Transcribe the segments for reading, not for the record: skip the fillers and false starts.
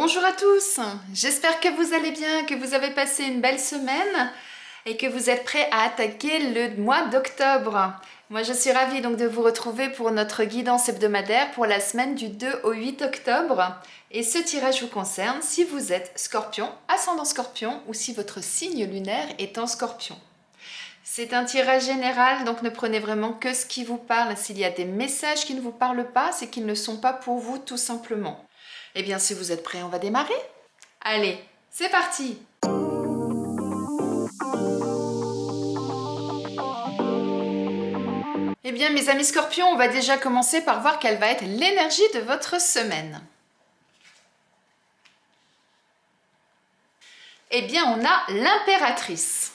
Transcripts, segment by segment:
Bonjour à tous, j'espère que vous allez bien, que vous avez passé une belle semaine et que vous êtes prêts à attaquer le mois d'octobre. Moi je suis ravie donc de vous retrouver pour notre guidance hebdomadaire pour la semaine du 2 au 8 octobre. Et ce tirage vous concerne si vous êtes Scorpion, ascendant Scorpion ou si votre signe lunaire est en Scorpion. C'est un tirage général, donc ne prenez vraiment que ce qui vous parle. S'il y a des messages qui ne vous parlent pas, c'est qu'ils ne sont pas pour vous tout simplement. Eh bien, si vous êtes prêts, on va démarrer. Allez, c'est parti! Eh bien, mes amis Scorpions, on va déjà commencer par voir quelle va être l'énergie de votre semaine. Eh bien, on a l'impératrice.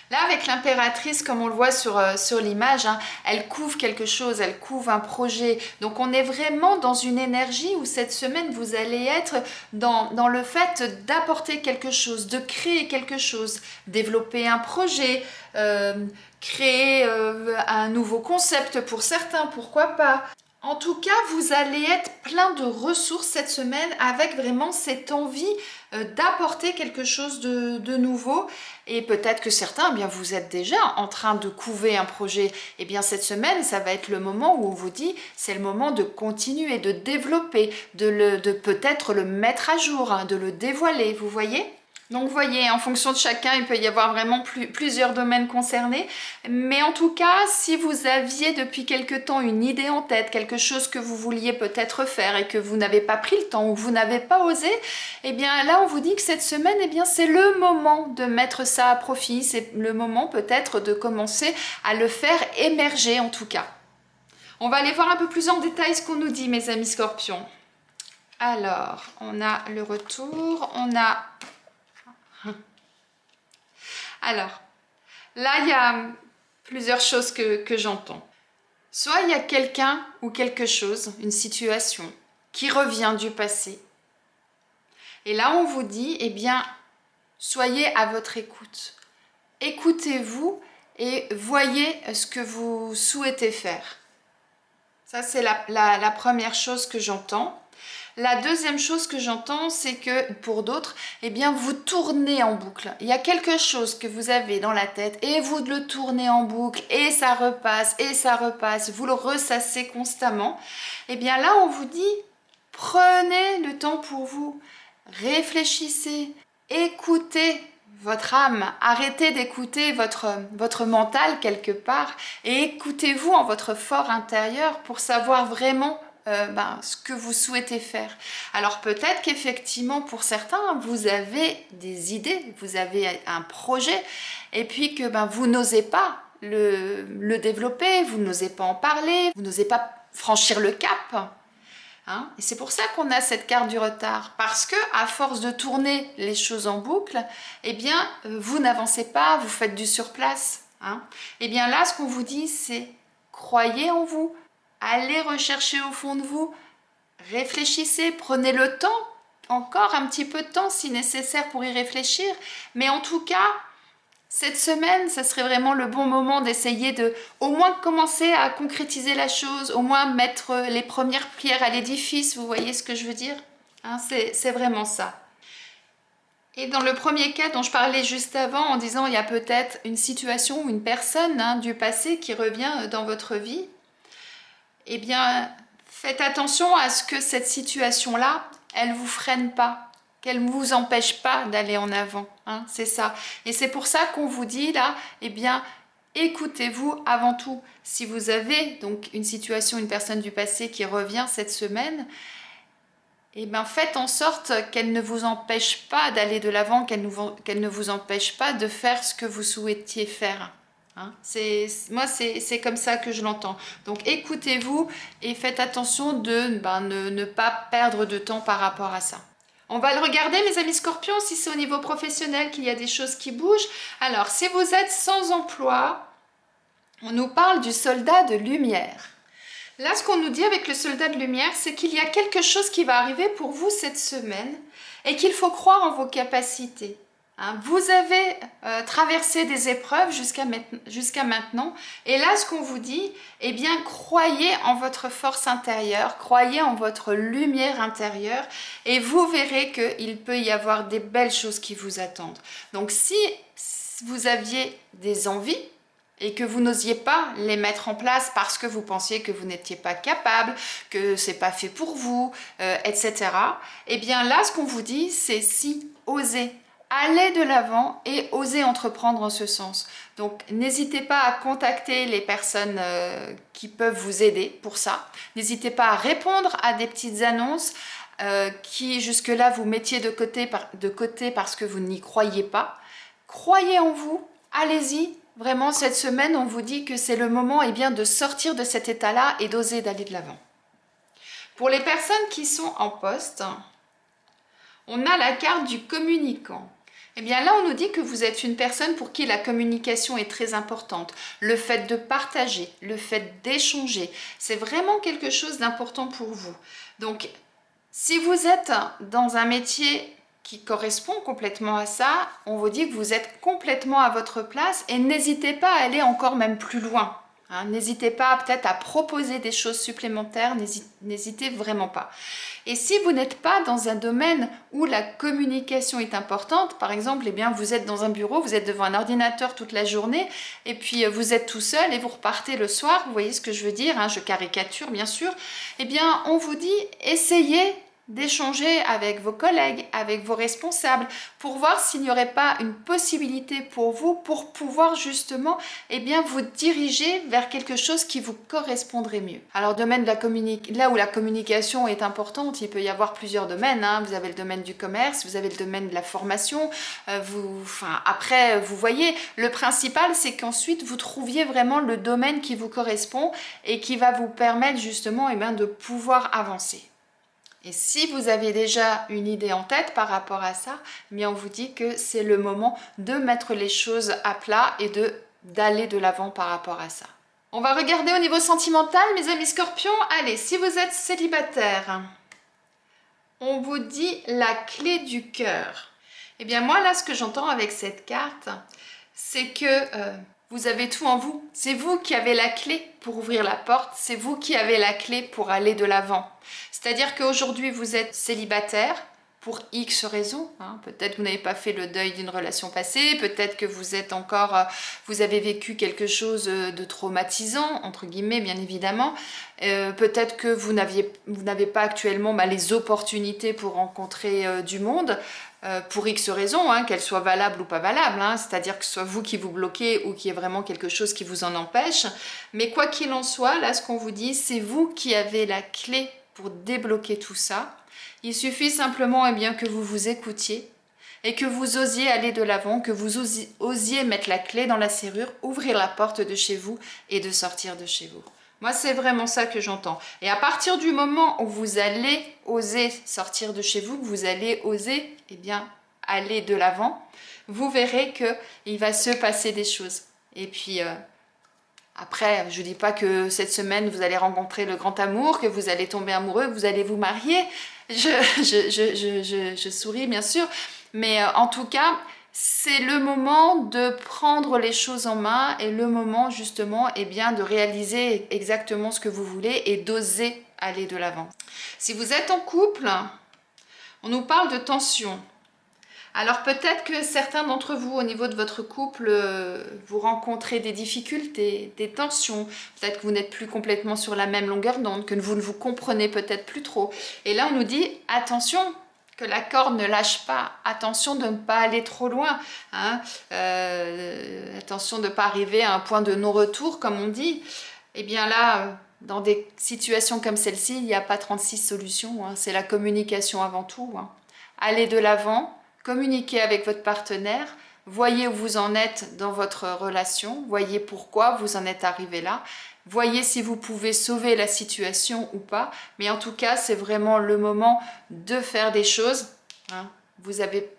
Là, avec l'impératrice, comme on le voit sur l'image, hein, elle couvre quelque chose, elle couvre un projet. Donc, on est vraiment dans une énergie où cette semaine, vous allez être dans le fait d'apporter quelque chose, de créer quelque chose, développer un projet, créer un nouveau concept pour certains, pourquoi pas. En tout cas, vous allez être plein de ressources cette semaine avec vraiment cette envie d'apporter quelque chose de nouveau. Et peut-être que certains, eh bien, vous êtes déjà en train de couver un projet. Eh bien, cette semaine, ça va être le moment où on vous dit, c'est le moment de continuer, de développer, de peut-être le mettre à jour, hein, de le dévoiler, vous voyez ? Donc vous voyez, en fonction de chacun, il peut y avoir vraiment plusieurs domaines concernés. Mais en tout cas, si vous aviez depuis quelque temps une idée en tête, quelque chose que vous vouliez peut-être faire et que vous n'avez pas pris le temps ou que vous n'avez pas osé, eh bien là, on vous dit que cette semaine, eh bien c'est le moment de mettre ça à profit. C'est le moment peut-être de commencer à le faire émerger en tout cas. On va aller voir un peu plus en détail ce qu'on nous dit, mes amis Scorpions. Alors, on a le retour, on a... Alors, là, il y a plusieurs choses que j'entends. Soit il y a quelqu'un ou quelque chose, une situation, qui revient du passé. Et là, on vous dit, eh bien, soyez à votre écoute. Écoutez-vous et voyez ce que vous souhaitez faire. Ça, c'est la première chose que j'entends. La deuxième chose que j'entends, c'est que pour d'autres, eh bien, vous tournez en boucle. Il y a quelque chose que vous avez dans la tête et vous le tournez en boucle et ça repasse, vous le ressassez constamment. Eh bien là, on vous dit, prenez le temps pour vous, réfléchissez, écoutez votre âme, arrêtez d'écouter votre mental quelque part et écoutez-vous en votre fort intérieur pour savoir vraiment ce que vous souhaitez faire. Alors peut-être qu'effectivement pour certains vous avez des idées, vous avez un projet et puis que vous n'osez pas le développer, vous n'osez pas en parler, vous n'osez pas franchir le cap. Hein, et c'est pour ça qu'on a cette carte du retard, parce que à force de tourner les choses en boucle, eh bien vous n'avancez pas, vous faites du surplace. Hein. Et bien là, ce qu'on vous dit, c'est croyez en vous, allez rechercher au fond de vous, réfléchissez, prenez le temps, encore un petit peu de temps si nécessaire pour y réfléchir, mais en tout cas, cette semaine, ça serait vraiment le bon moment d'essayer de au moins commencer à concrétiser la chose, au moins mettre les premières pierres à l'édifice, vous voyez ce que je veux dire, hein, c'est vraiment ça. Et dans le premier cas dont je parlais juste avant, en disant il y a peut-être une situation ou une personne du passé qui revient dans votre vie, eh bien, faites attention à ce que cette situation-là, elle ne vous freine pas, qu'elle ne vous empêche pas d'aller en avant. Hein, c'est ça. Et c'est pour ça qu'on vous dit là, eh bien, écoutez-vous avant tout. Si vous avez donc une situation, une personne du passé qui revient cette semaine, eh bien, faites en sorte qu'elle ne vous empêche pas d'aller de l'avant, qu'elle ne vous empêche pas de faire ce que vous souhaitiez faire. Hein, moi, c'est comme ça que je l'entends. Donc, écoutez-vous et faites attention de ne pas perdre de temps par rapport à ça. On va le regarder, mes amis Scorpions, si c'est au niveau professionnel qu'il y a des choses qui bougent. Alors, si vous êtes sans emploi, on nous parle du soldat de lumière. Là, ce qu'on nous dit avec le soldat de lumière, c'est qu'il y a quelque chose qui va arriver pour vous cette semaine et qu'il faut croire en vos capacités. Hein, vous avez traversé des épreuves jusqu'à maintenant. Et là, ce qu'on vous dit, eh bien, croyez en votre force intérieure, croyez en votre lumière intérieure et vous verrez qu'il peut y avoir des belles choses qui vous attendent. Donc, si vous aviez des envies, et que vous n'osiez pas les mettre en place parce que vous pensiez que vous n'étiez pas capable, que c'est pas fait pour vous, etc. Eh bien là, ce qu'on vous dit, c'est si, osez. Allez de l'avant et osez entreprendre en ce sens. Donc n'hésitez pas à contacter les personnes qui peuvent vous aider pour ça. N'hésitez pas à répondre à des petites annonces qui jusque-là vous mettiez de côté parce que vous n'y croyez pas. Croyez en vous, allez-y. Vraiment, cette semaine, on vous dit que c'est le moment bien, de sortir de cet état-là et d'oser d'aller de l'avant. Pour les personnes qui sont en poste, on a la carte du communicant. Eh bien là, on nous dit que vous êtes une personne pour qui la communication est très importante. Le fait de partager, le fait d'échanger, c'est vraiment quelque chose d'important pour vous. Donc, si vous êtes dans un métier qui correspond complètement à ça, on vous dit que vous êtes complètement à votre place et n'hésitez pas à aller encore même plus loin. Hein, n'hésitez pas peut-être à proposer des choses supplémentaires, n'hésitez vraiment pas. Et si vous n'êtes pas dans un domaine où la communication est importante, par exemple, eh bien, vous êtes dans un bureau, vous êtes devant un ordinateur toute la journée, et puis vous êtes tout seul et vous repartez le soir, vous voyez ce que je veux dire, hein, je caricature bien sûr, eh bien, on vous dit, essayez d'échanger avec vos collègues, avec vos responsables, pour voir s'il n'y aurait pas une possibilité pour vous, pour pouvoir justement bien, vous diriger vers quelque chose qui vous correspondrait mieux. Alors, domaine de là où la communication est importante, il peut y avoir plusieurs domaines. Hein. Vous avez le domaine du commerce, vous avez le domaine de la formation. Après, vous voyez, le principal, c'est qu'ensuite, vous trouviez vraiment le domaine qui vous correspond et qui va vous permettre justement de pouvoir avancer. Et si vous avez déjà une idée en tête par rapport à ça, on vous dit que c'est le moment de mettre les choses à plat et d'aller de l'avant par rapport à ça. On va regarder au niveau sentimental, mes amis scorpions. Allez, si vous êtes célibataire, on vous dit la clé du cœur. Eh bien moi là, ce que j'entends avec cette carte, c'est que vous avez tout en vous. C'est vous qui avez la clé pour ouvrir la porte. C'est vous qui avez la clé pour aller de l'avant. C'est-à-dire qu'aujourd'hui, vous êtes célibataire pour X raisons. Hein. Peut-être que vous n'avez pas fait le deuil d'une relation passée. Peut-être que vous êtes vous avez vécu quelque chose de traumatisant, entre guillemets, bien évidemment. Peut-être que vous n'avez pas actuellement les opportunités pour rencontrer du monde. Pour X raisons, hein, qu'elles soient valables ou pas valables, hein, c'est-à-dire que ce soit vous qui vous bloquez ou qu'il y ait vraiment quelque chose qui vous en empêche. Mais quoi qu'il en soit, là, ce qu'on vous dit, c'est vous qui avez la clé pour débloquer tout ça. Il suffit simplement que vous vous écoutiez et que vous osiez aller de l'avant, que vous osiez mettre la clé dans la serrure, ouvrir la porte de chez vous et de sortir de chez vous. Moi, c'est vraiment ça que j'entends. Et à partir du moment où vous allez oser sortir de chez vous, que vous allez oser aller de l'avant, vous verrez qu'il va se passer des choses. Et puis, après, je ne dis pas que cette semaine, vous allez rencontrer le grand amour, que vous allez tomber amoureux, que vous allez vous marier. Je souris, bien sûr. Mais en tout cas, c'est le moment de prendre les choses en main et le moment justement de réaliser exactement ce que vous voulez et d'oser aller de l'avant. Si vous êtes en couple, on nous parle de tension. Alors peut-être que certains d'entre vous au niveau de votre couple, vous rencontrez des difficultés, des tensions. Peut-être que vous n'êtes plus complètement sur la même longueur d'onde, que vous ne vous comprenez peut-être plus trop. Et là on nous dit attention, que la corde ne lâche pas, attention de ne pas aller trop loin, hein. Attention de ne pas arriver à un point de non-retour comme on dit. Eh bien là, dans des situations comme celle-ci, il n'y a pas 36 solutions, hein. C'est la communication avant tout, hein. Allez de l'avant, communiquez avec votre partenaire, voyez où vous en êtes dans votre relation, voyez pourquoi vous en êtes arrivé là. Voyez si vous pouvez sauver la situation ou pas. Mais en tout cas, c'est vraiment le moment de faire des choses. Hein. Vous avez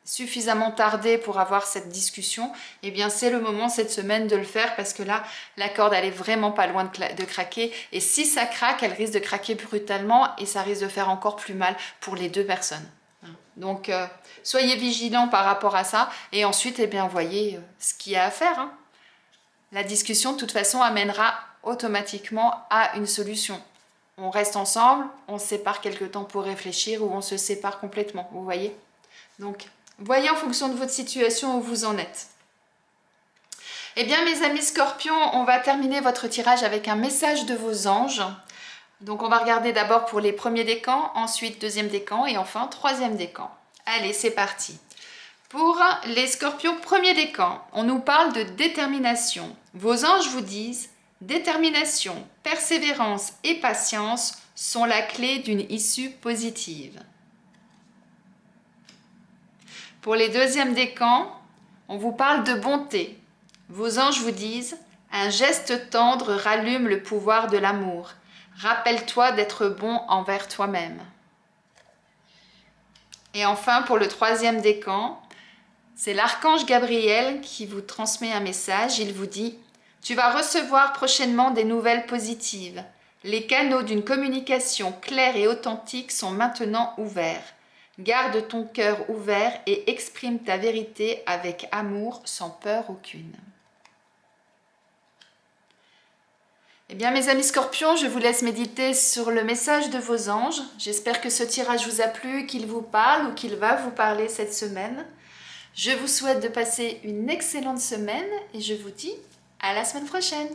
suffisamment tardé pour avoir cette discussion. Eh bien, c'est le moment cette semaine de le faire parce que là, la corde, elle est vraiment pas loin de craquer. Et si ça craque, elle risque de craquer brutalement et ça risque de faire encore plus mal pour les deux personnes. Donc, soyez vigilants par rapport à ça. Et ensuite, eh bien, voyez ce qu'il y a à faire, hein. La discussion, de toute façon, amènera automatiquement à une solution. On reste ensemble, on se sépare quelque temps pour réfléchir ou on se sépare complètement, vous voyez. Donc, voyez en fonction de votre situation où vous en êtes. Eh bien, mes amis scorpions, on va terminer votre tirage avec un message de vos anges. Donc, on va regarder d'abord pour les premiers décans, ensuite deuxième décan et enfin troisième décan. Allez, c'est parti. Pour les scorpions premier décan, on nous parle de détermination. Vos anges vous disent « Détermination, persévérance et patience sont la clé d'une issue positive ». Pour les deuxièmes décans, on vous parle de bonté. Vos anges vous disent « Un geste tendre rallume le pouvoir de l'amour. Rappelle-toi d'être bon envers toi-même. » Et enfin, pour le troisième décan, c'est l'archange Gabriel qui vous transmet un message. Il vous dit « Tu vas recevoir prochainement des nouvelles positives. Les canaux d'une communication claire et authentique sont maintenant ouverts. Garde ton cœur ouvert et exprime ta vérité avec amour, sans peur aucune. » Eh bien, mes amis scorpions, je vous laisse méditer sur le message de vos anges. J'espère que ce tirage vous a plu, qu'il vous parle ou qu'il va vous parler cette semaine. Je vous souhaite de passer une excellente semaine et je vous dis à la semaine prochaine.